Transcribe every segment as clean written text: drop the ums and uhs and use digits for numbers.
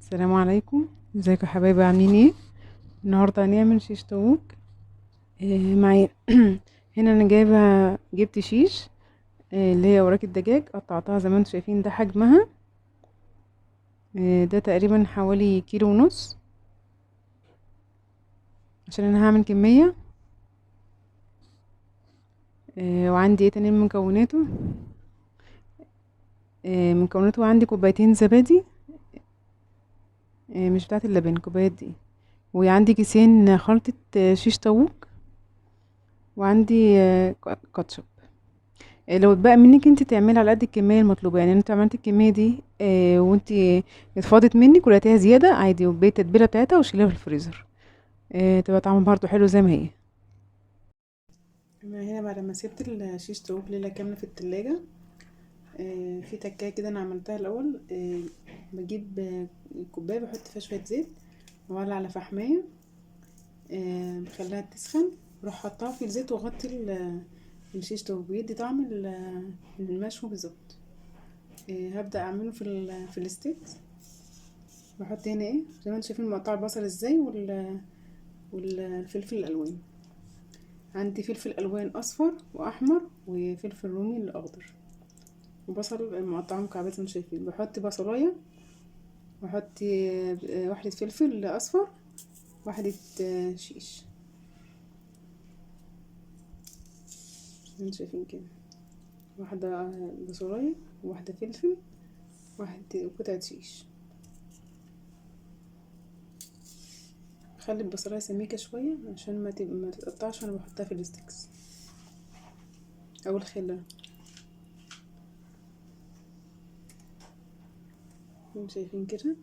السلام عليكم. ازيكم يا حبايبي، عاملين ايه؟ النهارده هنعمل شيش طاووق. معايا هنا انا جبت شيش، اللي هي وراك الدجاج، قطعتها زي ما انتم شايفين. ده حجمها، ده تقريبا حوالي كيلو ونص، عشان انا هعمل كمية. وعندي ايه تاني من مكوناته؟ مكوناته عندي كوبايتين زبادي، مش بتاعه اللبن، كوبايات دي. وعندي كيسين خلطة شيش طاووق، وعندي كاتشب. لو اتبقى منك انت تعملي على قد الكميه المطلوبه، يعني انت عملت الكميه دي وانت اتفاضت منك ولقيتيها زياده، عادي، وبقيت التتبيله بتاعتها وشيليها في الفريزر. تبقى طعمها برضو حلو زي ما هي. انا هنا بعد ما سبت الشيش طاووق ليله كامله في التلاجة، في تكايه كده انا عملتها الاول. بجيب كوبايه، بحط فيها شويه زيت، واولع على فحمايه، بخليها تسخن، بروح حطها في الزيت واغطي الشيش طاووق، بيدي طعم المشوي بالظبط. هبدأ اعمله في الستيكس. بحط هنا ايه زي ما انتم شايفين، مقطع البصل ازاي والفلفل الالوان. عندي فلفل الوان اصفر واحمر، وفلفل رومي الاخضر، وبصل مقطعه مكعبات زي ما انتم شايفين. بحط بصلايه، واحط واحده فلفل اصفر، واحده شيش زي ما انتم شايفين كده. واحده بصلايه، وواحده فلفل، واحده قطعه شيش. خلي البصلايه سميكه شويه عشان ما تتقطعش وانا بحطها في الستيكس او الخله. انتم شايفين كده.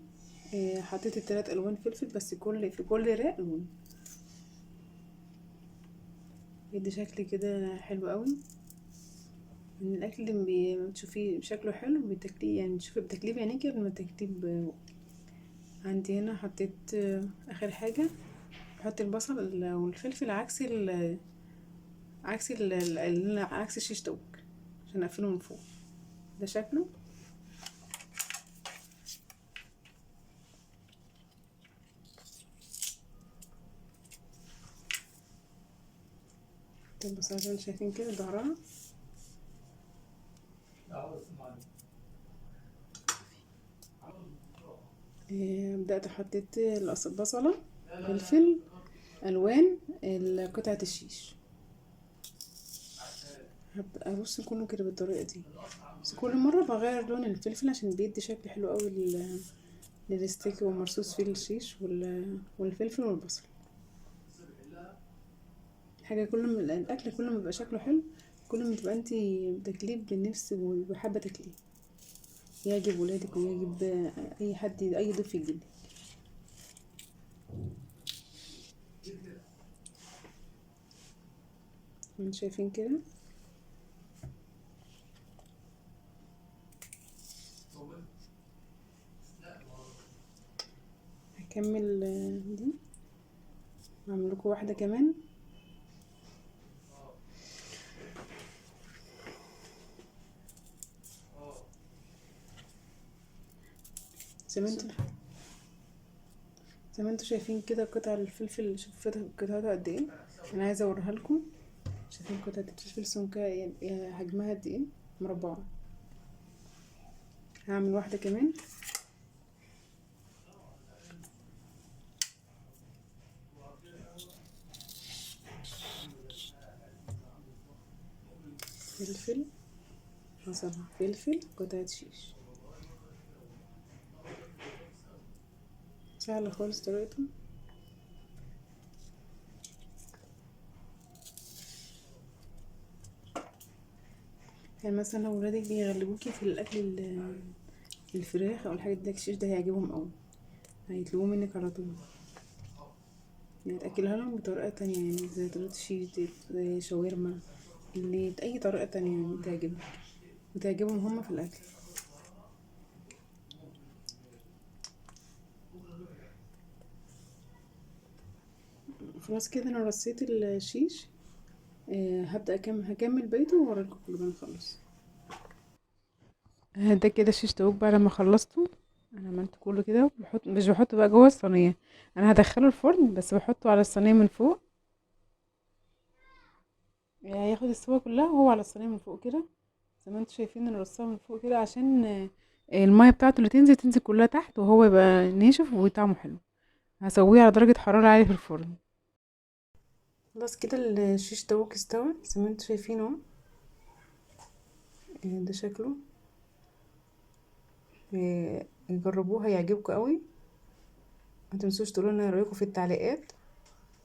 حطيت التلات الوان فلفل، بس في كل راق لون، يدي شكل كده حلو قوي. من الاكل اللي بتشوفيه شكله حلو بتاكليه، يعني تشوفي بتاكليه بعينيكي قبل ما تاكليه عندي هنا حطيت اخر حاجه، بحط البصل والفلفل عكس الشيش طاووق، عشان اقفله من فوق. ده شكله. البصل زي ما انتم شايفين كده ظهرها. بدأت حطيت البصلة، فلفل الوان، قطعة الشيش. هبدأ ارص كله كده بالطريقة دي، بس كل مرة بغير لون الفلفل عشان بيدي شكل حلو قوي للستيك، ومرصوص فيه الشيش والفلفل والبصل. حاجة كل ما الاكل كل ما يبقى شكله حلو، كل ما تبقى انتي بتاكليه بنفس وحابة تاكليه، يعجب ولادك ويعجب اي حد، اي ضيف يجيلك. انتوا شايفين كده. هكمل دي، هعمل لكم واحدة كمان. زي ما انتوا زي ما انتوا شايفين كده، قطع الفلفل، شوفوا قطعتها قد ايه. انا عايزه اوريها لكم. شايفين قطعه الفلفل سمكها حجمها قد ايه، مربعه. هعمل واحده كمان. فلفل، بصل، فلفل، قطعه شيش. سهله خالص طريقتها. يعني مثلا لو ولادك بيغلبوكي في الاكل الفراخ او الحاجات دي، الشيش ده هيعجبهم قوي، هيطلبوه منك على طول. يعني تاكلها لهم بطريقه تانية، يعني زي طريقه الشيش دي، زي شاورما، اللي اي طريقه تانية يعني بتعجبهم هما في الاكل. خلاص كده انا رصيت الشيش. هكمل بقيته واوريلكم كل ما نخلص. ده كده الشيش طاووق بعد ما خلصته. انا عملت كله كده، مش بحطه بقى جوه الصينيه، انا هدخله الفرن بس بحطه على الصينيه من فوق. يعني هياخد السوا كلها وهو على الصينيه من فوق كده، زي ما انتوا شايفين انا رصها من فوق كده عشان الميه بتاعته اللي تنزل كلها تحت، وهو يبقى ناشف وطعمه حلو. هسويه على درجه حراره عاليه في الفرن. خلاص كده الشيش طاووق استوى زي ما انتوا شايفين اهو. ده شكله. جربوه هيعجبكم قوي. ما تنسوش تقولوا لنا رايكم في التعليقات،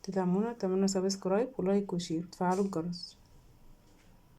تدعمونا، تعملونا سبسكرايب ولايك وشير وتفعلوا الجرس.